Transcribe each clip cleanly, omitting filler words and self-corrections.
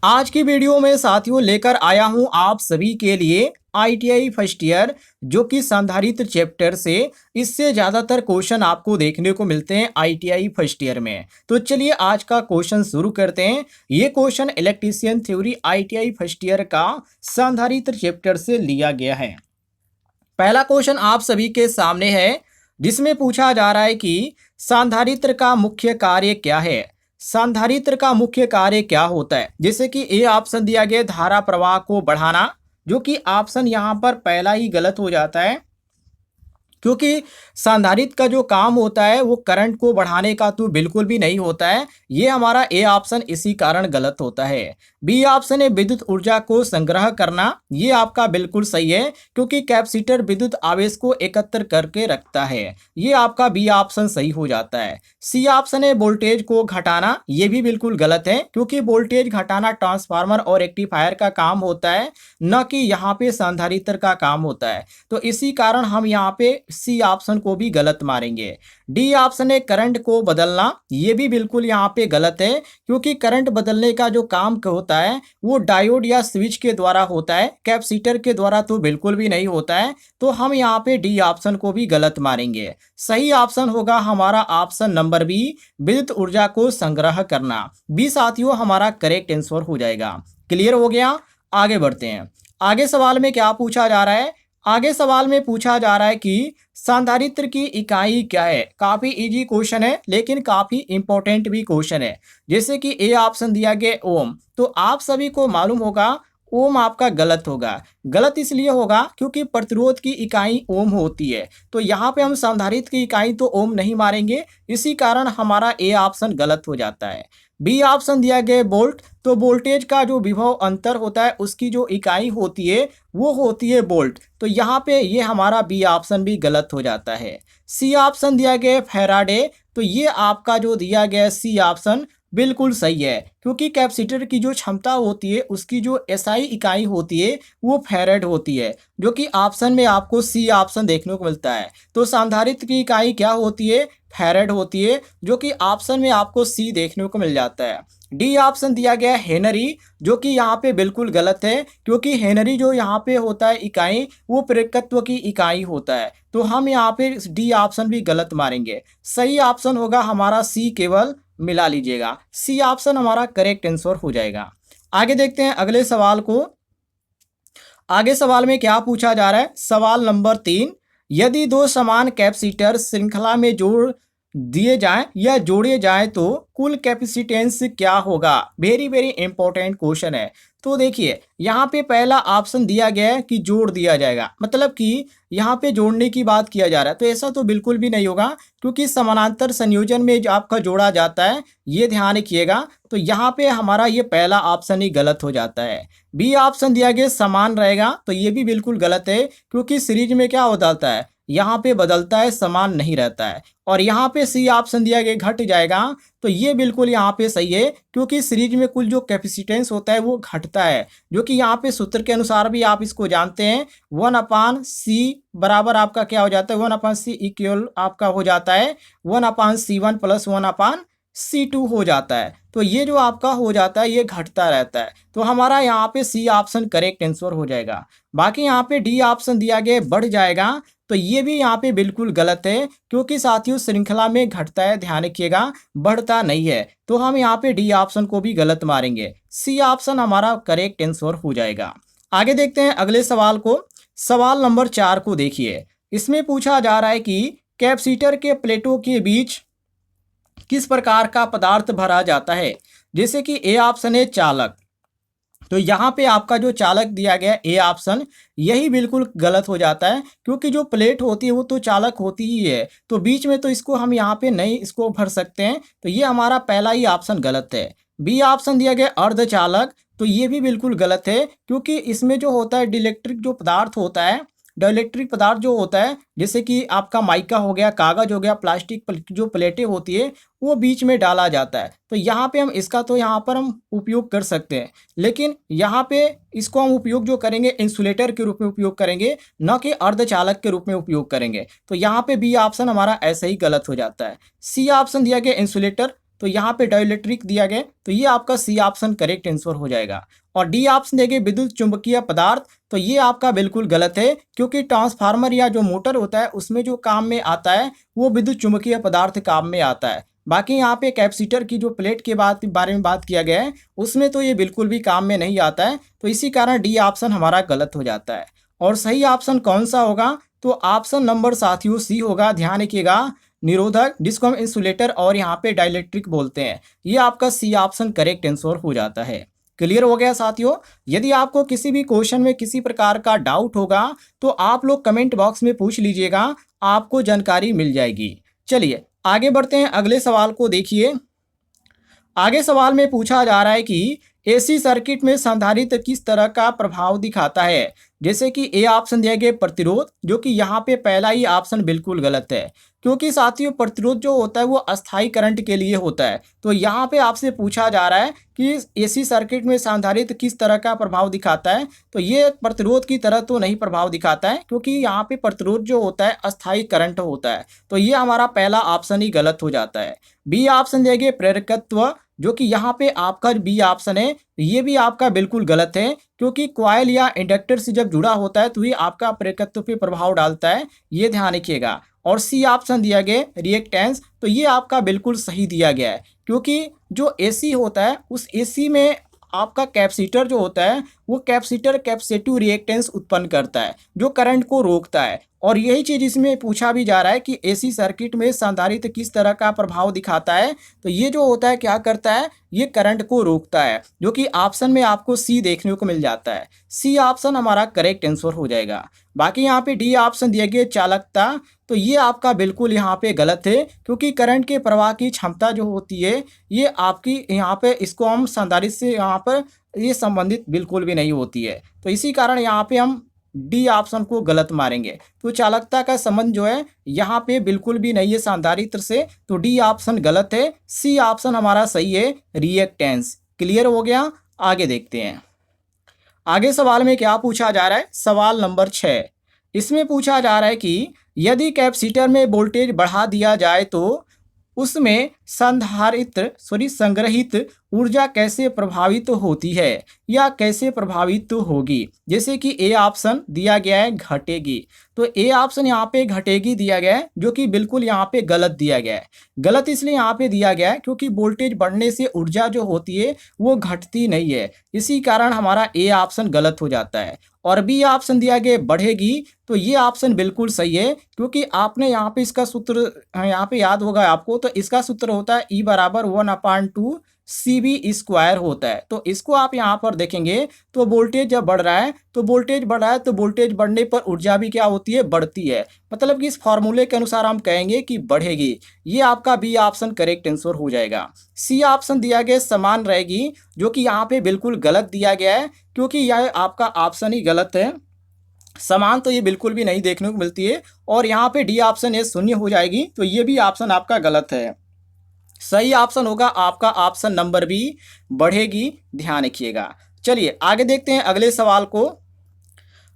आज की वीडियो में साथियों लेकर आया हूं आप सभी के लिए आईटीआई फर्स्ट ईयर जो कि संधारित्र चैप्टर से इससे ज़्यादातर क्वेश्चन आपको देखने को मिलते हैं आईटीआई फर्स्ट ईयर में। तो चलिए आज का क्वेश्चन शुरू करते हैं। ये question electrician theory ITI first year का संधारित्र चैप्टर से लिया गया है। पहला क्वेश्चन आप सभी के सामने है जिसमें पूछा जा रहा है कि संधारित्र का मुख्य कार्य क्या है। संधारित्र का मुख्य कार्य क्या होता है। जैसे कि ए ऑप्शन दिया गया धारा प्रवाह को बढ़ाना, जो कि ऑप्शन यहाँ पर पहला ही गलत हो जाता है क्योंकि संधारित्र का जो काम होता है वो करंट को बढ़ाने का तो बिल्कुल भी नहीं होता है। ये हमारा ए ऑप्शन इसी कारण गलत होता है। बी ऑप्शन है विद्युत ऊर्जा को संग्रह करना, ये आपका बिल्कुल सही है क्योंकि कैपेसिटर विद्युत आवेश को एकत्र करके रखता है। ये आपका बी ऑप्शन सही हो जाता है। सी ऑप्शन है वोल्टेज को घटाना, ये भी बिल्कुल गलत है क्योंकि वोल्टेज घटाना ट्रांसफार्मर और रेक्टिफायर का काम होता है, न कि यहाँ पे संधारित्र का काम होता है। तो इसी कारण हम यहाँ पे सी ऑप्शन को भी गलत मारेंगे। डी ऑप्शन है करंट को बदलना, ये भी बिल्कुल यहाँ पे गलत है क्योंकि करंट बदलने का जो काम होता है वो डायोड या स्विच के द्वारा होता है, कैपेसिटर के द्वारा तो बिल्कुल भी नहीं होता है। तो हम यहाँ पे डी ऑप्शन को भी गलत मारेंगे। सही ऑप्शन होगा हमारा ऑप्शन नंबर बी, विद्युत ऊर्जा को संग्रह करना। बी साथियों हमारा करेक्ट आंसर हो जाएगा। क्लियर हो गया, आगे बढ़ते हैं। आगे सवाल में क्या पूछा जा रहा है। आगे सवाल में पूछा जा रहा है कि संधारित्र की इकाई क्या है। काफी इजी क्वेश्चन है लेकिन काफी इंपॉर्टेंट भी क्वेश्चन है। जैसे कि ए ऑप्शन दिया गया ओम, तो आप सभी को मालूम होगा ओम आपका गलत होगा। गलत इसलिए होगा क्योंकि प्रतिरोध की इकाई ओम होती है, तो यहाँ पे हम संधारित्र की इकाई तो ओम नहीं मारेंगे, इसी कारण हमारा ए ऑप्शन गलत हो जाता है। बी ऑप्शन दिया गया वोल्ट, तो वोल्टेज का जो विभव अंतर होता है उसकी जो इकाई होती है वो होती है वोल्ट, तो यहाँ पे ये हमारा बी ऑप्शन भी गलत हो जाता है। सी ऑप्शन दिया गया फैराडे, तो ये आपका जो दिया गया सी ऑप्शन बिल्कुल सही है क्योंकि कैपेसिटर की जो क्षमता होती है उसकी जो एसआई इकाई होती है वो फैराड होती है, जो कि ऑप्शन में आपको सी ऑप्शन देखने को मिलता है। तो संधारित्र की इकाई क्या होती है, फैराड होती है, जो कि ऑप्शन में आपको सी देखने को मिल जाता है। डी ऑप्शन दिया गया हेनरी, जो कि यहाँ पे बिल्कुल गलत है क्योंकि हेनरी जो यहाँ पे होता है इकाई वो प्रेरकत्व की इकाई होता है, तो हम यहाँ पे डी ऑप्शन भी गलत मारेंगे। सही ऑप्शन होगा हमारा सी, केवल मिला लीजिएगा। सी ऑप्शन हमारा करेक्ट आंसर हो जाएगा। आगे देखते हैं अगले सवाल को। आगे सवाल में क्या पूछा जा रहा है। सवाल नंबर 3, यदि दो समान कैपेसिटर श्रृंखला में जोड़ दिए जाएं या जोड़े जाएं तो कुल कैपेसिटेंस क्या होगा। वेरी वेरी इंपॉर्टेंट क्वेश्चन है। तो देखिए यहाँ पे पहला ऑप्शन दिया गया है कि जोड़ दिया जाएगा, मतलब कि यहाँ पे जोड़ने की बात किया जा रहा है, तो ऐसा तो बिल्कुल भी नहीं होगा क्योंकि समानांतर संयोजन में जो आपका जोड़ा जाता है ये ध्यान रखिएगा। तो यहाँ पे हमारा ये पहला ऑप्शन ही गलत हो जाता है। बी ऑप्शन दिया गया समान रहेगा, तो ये भी बिल्कुल गलत है क्योंकि सीरीज में क्या हो जाता है, यहाँ पे बदलता है, समान नहीं रहता है। और यहाँ पे सी ऑप्शन दिया गया घट जाएगा, तो ये बिल्कुल यहाँ पे सही है क्योंकि सीरीज में कुल जो कैपेसिटेंस होता है वो घटता है, जो कि यहाँ पे सूत्र के अनुसार भी आप इसको जानते हैं 1/c बराबर आपका क्या हो जाता है, 1/c इक्वल आपका हो जाता है 1/c1 प्लस 1/c2 हो जाता है। तो ये जो आपका हो जाता है ये घटता रहता है, तो हमारा यहाँ पे सी ऑप्शन करेक्ट आंसर हो जाएगा। बाकी यहाँ पे डी ऑप्शन दिया गया बढ़ जाएगा, तो ये भी यहाँ पे बिल्कुल गलत है क्योंकि साथियों श्रृंखला में घटता है, ध्यान रखिएगा, बढ़ता नहीं है। तो हम यहाँ पे डी ऑप्शन को भी गलत मारेंगे। सी ऑप्शन हमारा करेक्ट आंसर हो जाएगा। आगे देखते हैं अगले सवाल को। सवाल नंबर 4 को देखिए। इसमें पूछा जा रहा है कि कैपेसिटर के प्लेटों के बीच किस प्रकार का पदार्थ भरा जाता है। जैसे कि ए ऑप्शन है चालक, तो यहाँ पे आपका जो चालक दिया गया ए ऑप्शन यही बिल्कुल गलत हो जाता है क्योंकि जो प्लेट होती है वो तो चालक होती ही है, तो बीच में तो इसको हम यहाँ पे नहीं इसको भर सकते हैं, तो ये हमारा पहला ही ऑप्शन गलत है। बी ऑप्शन दिया गया अर्धचालक, तो ये भी बिल्कुल गलत है क्योंकि इसमें जो होता है डाइलेक्ट्रिक जो पदार्थ होता है, डाइलेक्ट्रिक पदार्थ जो होता है जैसे कि आपका माइका हो गया, कागज हो गया, प्लास्टिक जो प्लेटें होती है वो बीच में डाला जाता है, तो यहाँ पे हम इसका तो यहाँ पर हम उपयोग कर सकते हैं, लेकिन यहाँ पे इसको हम उपयोग जो करेंगे इंसुलेटर के रूप में उपयोग करेंगे, न कि अर्धचालक के रूप में उपयोग करेंगे। तो यहाँ पे बी ऑप्शन हमारा ऐसे ही गलत हो जाता है। सी ऑप्शन दिया गया इंसुलेटर, तो यहाँ पे डाइलेक्ट्रिक दिया गया, तो ये आपका सी ऑप्शन करेक्ट आंसर हो जाएगा। और डी ऑप्शन देंगे विद्युत चुंबकीय पदार्थ, तो ये आपका बिल्कुल गलत है, क्योंकि ट्रांसफार्मर या जो मोटर होता है उसमें जो काम में आता है वो विद्युत चुंबकीय पदार्थ काम में आता है। बाकी यहाँ पे कैपेसिटर की जो प्लेट के बारे में बात किया गया है उसमें तो ये बिल्कुल भी काम में नहीं आता है, तो इसी कारण डी ऑप्शन हमारा गलत हो जाता है। और सही ऑप्शन कौन सा होगा, तो ऑप्शन नंबर साथियों सी होगा। ध्यान रखिएगा, निरोधक, जिसको हम इंसुलेटर और यहाँ पे डाइलेक्ट्रिक बोलते हैं, ये आपका सी ऑप्शन करेक्ट आंसर हो जाता है। क्लियर हो गया साथियों। यदि आपको किसी भी क्वेश्चन में किसी प्रकार का डाउट होगा तो आप लोग कमेंट बॉक्स में पूछ लीजिएगा, आपको जानकारी मिल जाएगी। चलिए आगे बढ़ते हैं, अगले सवाल को देखिए। आगे सवाल में पूछा जा रहा है कि एसी सर्किट में संधारित्र किस तरह का प्रभाव दिखाता है। जैसे कि ए ऑप्शन दिया गया प्रतिरोध, जो कि यहाँ पे पहला ही ऑप्शन बिल्कुल गलत है, क्योंकि साथियों प्रतिरोध जो होता है वो अस्थायी करंट के लिए होता है। तो यहाँ पे आपसे पूछा जा रहा है कि एसी सर्किट में संधारित्र किस तरह का प्रभाव दिखाता है, तो ये प्रतिरोध की तरह तो नहीं प्रभाव दिखाता है, क्योंकि यहाँ पे प्रतिरोध जो होता है अस्थायी करंट होता है। तो ये हमारा पहला ऑप्शन ही गलत हो जाता है। बी ऑप्शन दिया गया प्रेरकत्व, जो कि यहाँ पे आपका बी ऑप्शन है, ये भी आपका बिल्कुल गलत है, क्योंकि कॉइल या इंडक्टर से जब जुड़ा होता है तो ये आपका प्रेरकत्व पे प्रभाव डालता है, ये ध्यान रखिएगा। और सी ऑप्शन दिया गया रिएक्टेंस, तो ये आपका बिल्कुल सही दिया गया है, क्योंकि जो एसी होता है उस एसी में आपका कैपेसिटर जो होता है वो कैपेसिटर कैपेसिटिव रिएक्टेंस उत्पन्न करता है जो करंट को रोकता है। और यही चीज़ इसमें पूछा भी जा रहा है कि एसी सर्किट में संधारित्र किस तरह का प्रभाव दिखाता है, तो ये जो होता है क्या करता है, ये करंट को रोकता है, जो कि ऑप्शन में आपको सी देखने को मिल जाता है। सी ऑप्शन हमारा करेक्ट आंसर हो जाएगा। बाकी यहाँ पे डी ऑप्शन दिया गया चालकता, तो ये आपका बिल्कुल यहाँ पे गलत है, क्योंकि करंट के प्रवाह की क्षमता जो होती है ये आपकी यहाँ पे इसको हम संधारित्र से यहाँ पर ये संबंधित बिल्कुल भी नहीं होती है। तो इसी कारण यहाँ पे हम डी ऑप्शन को गलत मारेंगे। तो चालकता का संबंध जो है यहाँ पे बिल्कुल भी नहीं है संधारित्र से, तो डी ऑप्शन गलत है। सी ऑप्शन हमारा सही है, रिएक्टेंस। क्लियर हो गया। आगे देखते हैं, आगे सवाल में क्या पूछा जा रहा है। सवाल नंबर 6, इसमें पूछा जा रहा है कि यदि कैपेसिटर में वोल्टेज बढ़ा दिया जाए तो उसमें संग्रहित ऊर्जा कैसे प्रभावित होती है या कैसे प्रभावित होगी। जैसे कि ए ऑप्शन दिया गया है घटेगी, तो ए ऑप्शन यहाँ पे घटेगी दिया गया है, जो कि बिल्कुल यहाँ पे गलत दिया गया है। गलत इसलिए यहाँ पे दिया गया है क्योंकि वोल्टेज बढ़ने से ऊर्जा जो होती है वो घटती नहीं है, इसी कारण हमारा ए ऑप्शन गलत हो जाता है। और बी ऑप्शन दिया गया बढ़ेगी, तो ये ऑप्शन बिल्कुल सही है, क्योंकि आपने यहाँ पे इसका सूत्र यहाँ पे याद होगा आपको, तो इसका सूत्र होता है E बराबर 1/2 CV स्क्वायर होता है। तो इसको आप यहाँ पर देखेंगे तो वोल्टेज जब बढ़ रहा है तो वोल्टेज बढ़ रहा है, तो वोल्टेज बढ़ने पर ऊर्जा भी क्या होती है, बढ़ती है। मतलब कि इस फॉर्मूले के अनुसार हम कहेंगे कि बढ़ेगी। ये आपका बी ऑप्शन करेक्ट आंसर हो जाएगा। सी ऑप्शन दिया गया समान रहेगी, जो कि यहाँ पे बिल्कुल गलत दिया गया है, क्योंकि यह आपका ऑप्शन ही गलत है। समान तो ये बिल्कुल भी नहीं देखने को मिलती है। और यहाँ पे डी ऑप्शन ये शून्य हो जाएगी, तो ये भी ऑप्शन आपका गलत है। सही ऑप्शन होगा आपका ऑप्शन नंबर बी, बढ़ेगी। ध्यान रखिएगा। चलिए आगे देखते हैं अगले सवाल को।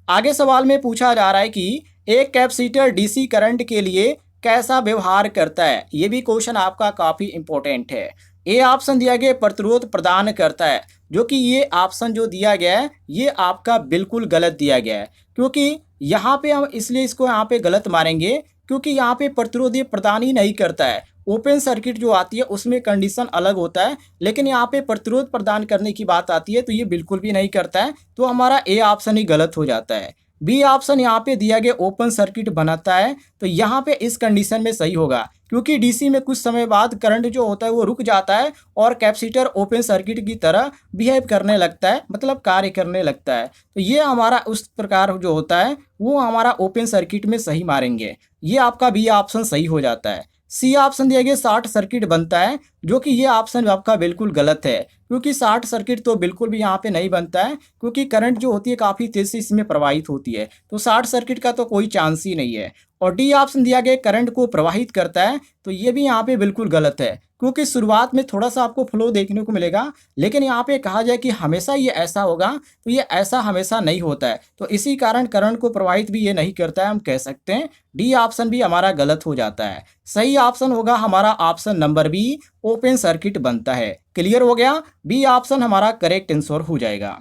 आगे सवाल में पूछा जा रहा है कि एक कैपेसिटर डीसी करंट के लिए कैसा व्यवहार करता है। ये भी क्वेश्चन आपका काफ़ी इंपॉर्टेंट है। ए ऑप्शन दिया गया प्रतिरोध प्रदान करता है, जो कि ये ऑप्शन जो दिया गया है ये आपका बिल्कुल गलत दिया गया है, क्योंकि यहाँ पे हम इसलिए इसको यहाँ पे गलत मारेंगे क्योंकि यहाँ पे प्रतिरोध ये प्रदान ही नहीं करता है। ओपन सर्किट जो आती है उसमें कंडीशन अलग होता है, लेकिन यहाँ पे प्रतिरोध प्रदान करने की बात आती है तो ये बिल्कुल भी नहीं करता है, तो हमारा ए ऑप्शन ही गलत हो जाता है। बी ऑप्शन यहाँ पे दिया गया ओपन सर्किट बनाता है, तो यहाँ पे इस कंडीशन में सही होगा, क्योंकि डीसी में कुछ समय बाद करंट जो होता है वो रुक जाता है और कैपेसिटर ओपन सर्किट की तरह बिहेव करने लगता है, मतलब कार्य करने लगता है। तो ये हमारा उस प्रकार जो होता है वो हमारा ओपन सर्किट में सही मारेंगे। ये आपका बी ऑप्शन सही हो जाता है। सी ऑप्शन दिया गया शॉर्ट सर्किट बनता है, जो कि ये ऑप्शन आपका बिल्कुल गलत है, क्योंकि शॉर्ट सर्किट तो बिल्कुल भी यहाँ पे नहीं बनता है, क्योंकि करंट जो होती है काफ़ी तेज़ी से इसमें प्रवाहित होती है, तो शॉर्ट सर्किट का तो कोई चांस ही नहीं है। और डी ऑप्शन दिया गया करंट को प्रवाहित करता है, तो ये भी यहाँ पे बिल्कुल गलत है, क्योंकि शुरुआत में थोड़ा सा आपको फ्लो देखने को मिलेगा, लेकिन यहाँ पे कहा जाए कि हमेशा ये ऐसा होगा, तो ये ऐसा हमेशा नहीं होता है। तो इसी कारण करंट को प्रवाहित भी ये नहीं करता है, हम कह सकते हैं डी ऑप्शन भी हमारा गलत हो जाता है। सही ऑप्शन होगा हमारा option number B, open circuit बनता है। क्लियर हो गया? बी ऑप्शन हमारा करेक्ट आंसर हो जाएगा।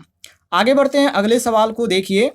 आगे बढ़ते हैं, अगले सवाल को देखिए।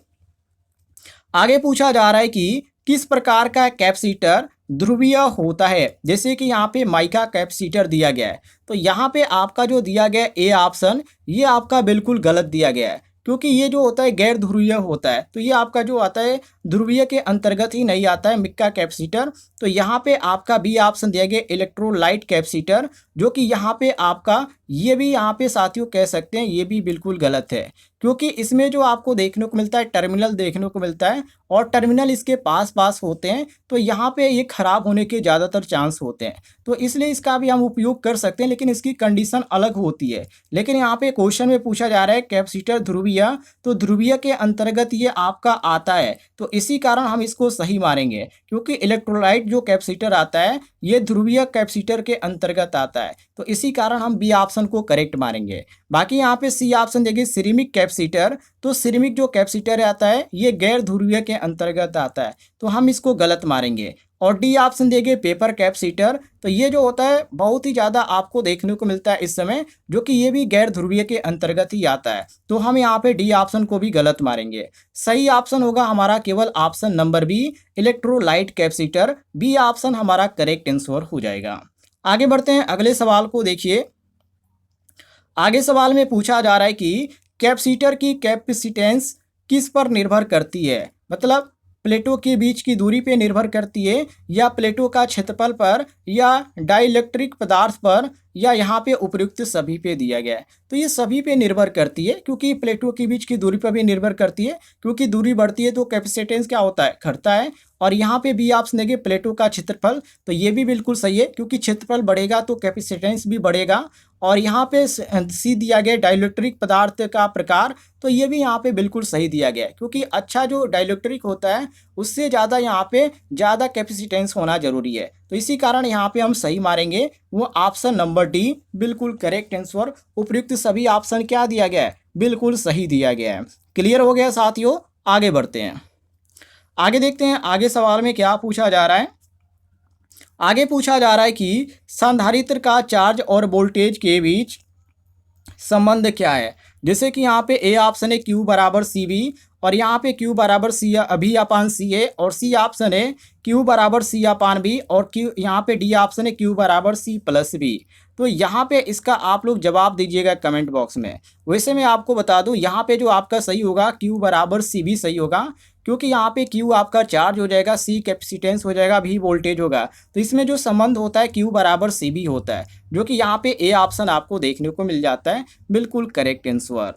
आगे पूछा जा रहा है कि किस प्रकार का कैपेसिटर ध्रुवीय होता है। जैसे कि यहाँ पे माइका कैपेसिटर दिया गया है, तो यहाँ पे आपका जो दिया गया ए ऑप्शन, ये आपका बिल्कुल गलत दिया गया है, क्योंकि ये जो होता है गैर ध्रुवीय होता है। तो ये आपका जो आता है ध्रुवीय के अंतर्गत ही नहीं आता है मिक्का कैपेसिटर। तो यहाँ पे आपका बी ऑप्शन दिया गया इलेक्ट्रोलाइट कैपेसिटर, जो कि यहाँ पे आपका ये भी यहाँ पे साथियों कह सकते हैं ये भी बिल्कुल गलत है, क्योंकि इसमें जो आपको देखने को मिलता है टर्मिनल देखने को मिलता है, और टर्मिनल इसके पास पास होते हैं, तो यहाँ पे ये खराब होने के ज़्यादातर चांस होते हैं। तो इसलिए इसका भी हम उपयोग कर सकते हैं, लेकिन इसकी कंडीशन अलग होती है। लेकिन यहाँ पे क्वेश्चन में पूछा जा रहा है कैपेसिटर ध्रुवीय, तो ध्रुवीय के अंतर्गत ये आपका आता है, तो इसी कारण हम इसको सही मानेंगे, क्योंकि इलेक्ट्रोलाइट जो कैपेसिटर आता है ये ध्रुवीय कैपेसिटर के अंतर्गत आता है। तो इसी कारण हम बी ऑप्शन को करेक्ट मानेंगे। बाकी यहाँ पे सी ऑप्शन देखिए सिरेमिक कैपेसिटर, तो सिरेमिक जो कैपेसिटर आता है ये गैर ध्रुवीय के अंतर्गत आता है, तो हम इसको गलत मारेंगे। और डी ऑप्शन देंगे पेपर कैपेसिटर, तो ये जो होता है बहुत ही ज़्यादा आपको देखने को मिलता है इस समय, जो कि ये भी गैर ध्रुवीय के अंतर्गत ही आता है, तो हम यहाँ पे डी ऑप्शन को भी गलत मारेंगे। सही ऑप्शन होगा हमारा केवल option number B electrolyte capacitor. B option हमारा करेक्ट आंसर हो जाएगा। आगे बढ़ते हैं, अगले सवाल को देखिए। आगे सवाल में पूछा जा रहा है कि कैपेसिटर की कैपेसिटेंस किस पर निर्भर करती है। मतलब प्लेटों के बीच की दूरी पे निर्भर करती है, या प्लेटों का क्षेत्रफल पर, या डाइलेक्ट्रिक पदार्थ पर, या यहाँ पे उपयुक्त सभी पे दिया गया है। तो ये सभी पे निर्भर करती है, क्योंकि प्लेटों के बीच की दूरी पर भी निर्भर करती है, क्योंकि दूरी बढ़ती है तो कैपेसिटेंस क्या होता है, घटता है। और यहाँ पे बी ऑप्शन देंगे प्लेटों का क्षेत्रफल, तो ये भी बिल्कुल सही है, क्योंकि क्षेत्रफल बढ़ेगा तो कैपेसिटेंस भी बढ़ेगा। और यहाँ पे सी दिया गया डाइलेक्ट्रिक पदार्थ का प्रकार, तो ये भी यहाँ पे बिल्कुल सही दिया गया है, क्योंकि अच्छा जो डाइलेक्ट्रिक होता है उससे ज़्यादा यहाँ पे ज़्यादा कैपेसिटेंस होना जरूरी है। तो इसी कारण यहाँ पे हम सही मारेंगे, वो ऑप्शन नंबर डी बिल्कुल करेक्ट आंसर। उपयुक्त सभी ऑप्शन क्या दिया गया है, बिल्कुल सही दिया गया है। क्लियर हो गया साथियों? आगे बढ़ते हैं, आगे देखते हैं आगे सवाल में क्या पूछा जा रहा है। आगे पूछा जा रहा है कि संधारित्र का चार्ज और वोल्टेज के बीच संबंध क्या है। जैसे कि यहाँ पे ए ऑप्शन है Q बराबर सी बी, और यहाँ पे Q बराबर सी अभी अपान सी ए, और सी ऑप्शन है Q बराबर सी अपान बी, और Q यहाँ पे डी ऑप्शन है Q बराबर सी प्लस बी। तो यहाँ पे इसका आप लोग जवाब दीजिएगा कमेंट बॉक्स में। वैसे मैं आपको बता दूँ यहाँ पे जो आपका सही होगा Q बराबर सी बी सही होगा, क्योंकि यहाँ पे Q आपका चार्ज हो जाएगा, C कैपेसिटेंस हो जाएगा, V वोल्टेज होगा। तो इसमें जो संबंध होता है Q बराबर सी बी होता है, जो कि यहाँ पे ए ऑप्शन आपको देखने को मिल जाता है। बिल्कुल करेक्ट आंसर।